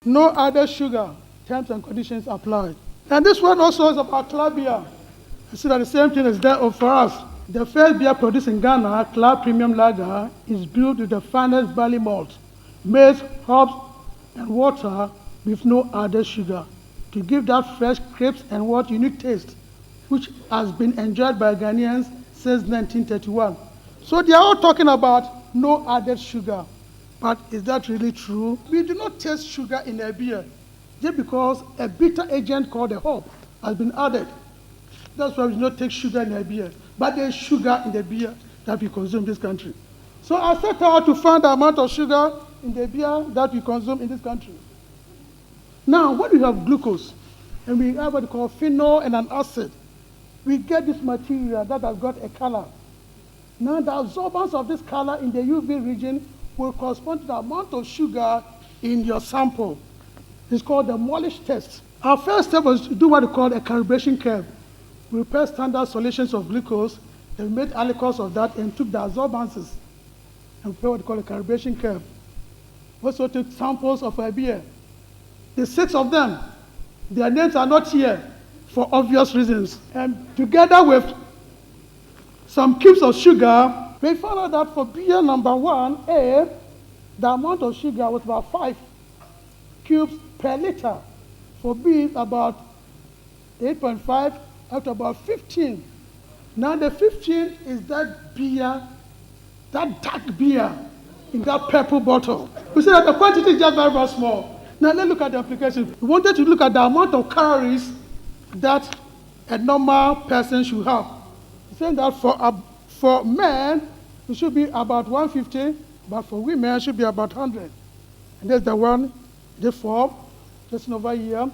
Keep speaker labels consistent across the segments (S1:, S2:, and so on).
S1: No added sugar. Terms and conditions applied. And this one also is about club beer. You see that the same thing is there for us. The first beer produced in Ghana, Club Premium Lager, is brewed with the finest barley malt, maize, hops, and water with no added sugar to give that fresh, crisp, and what unique taste, which has been enjoyed by Ghanaians since 1931. So they are all talking about no added sugar. But is that really true? We do not taste sugar in a beer just because a bitter agent called a hop has been added. That's why we do not take sugar in a beer. But there is sugar in the beer that we consume in this country. So I set out to find the amount of sugar in the beer that we consume in this country. Now, when we have glucose, and we have what we call phenol and an acid, we get this material that has got a color. Now, the absorbance of this color in the UV region will correspond to the amount of sugar in your sample. It's called the Molish test. Our first step was to do what we call a calibration curve. We prepared standard solutions of glucose, then we made aliquots of that and took the absorbances and prepared what we call a calibration curve. We also took samples of a beer. The 6 of them, their names are not here for obvious reasons. And together with some cubes of sugar, we found out that for beer number 1A, the amount of sugar was about 5 cubes per liter. For B, it's about 8.5 up to about 15. Now the 15 is that beer, that dark beer in that purple bottle. We see that the quantity is just very, very small. Now let's look at the application. We wanted to look at the amount of calories that a normal person should have. Saying that for men, it should be about 150, but for women, it should be about 100. And there's the one, the 4, just over here.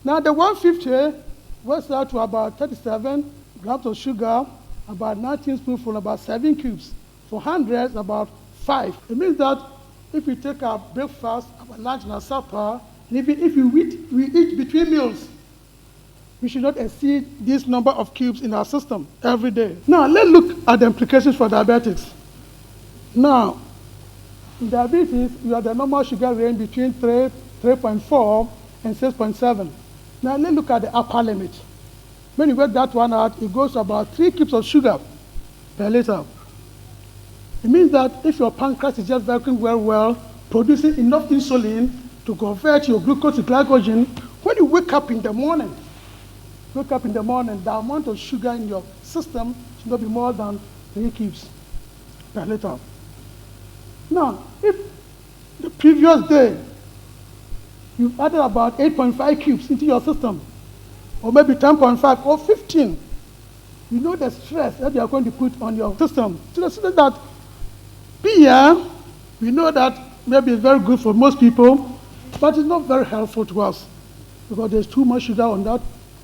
S1: Now the 150 works out to about 37 grams of sugar, about 19 spoonfuls, about 7 cubes. For 100, about 5. It means that if we take our breakfast, our lunch, and our supper, and if we eat between meals, we should not exceed this number of cubes in our system every day. Now, let's look at the implications for diabetics. Now, in diabetes, you have the normal sugar range between 3.4 and 6.7. Now, let's look at the upper limit. When you work that one out, it goes to about 3 cubes of sugar per liter. It means that if your pancreas is just working very well, producing enough insulin to convert your glucose to glycogen, when you wake up in the morning, the amount of sugar in your system should not be more than 3 cubes per liter. Now, if the previous day you've added about 8.5 cubes into your system, or maybe 10.5 or 15, you know the stress that you are going to put on your system. To the extent that beer, we know that maybe it's very good for most people, but it's not very helpful to us because there's too much sugar on that,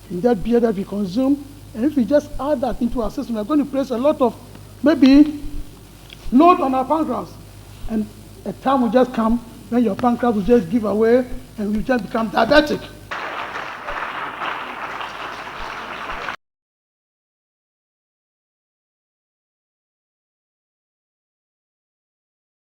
S1: in that beer that we consume. And if we just add that into our system, we're going to place a lot of maybe load on our pancreas. And a time will just come when your pancreas will just give away and we just become diabetic.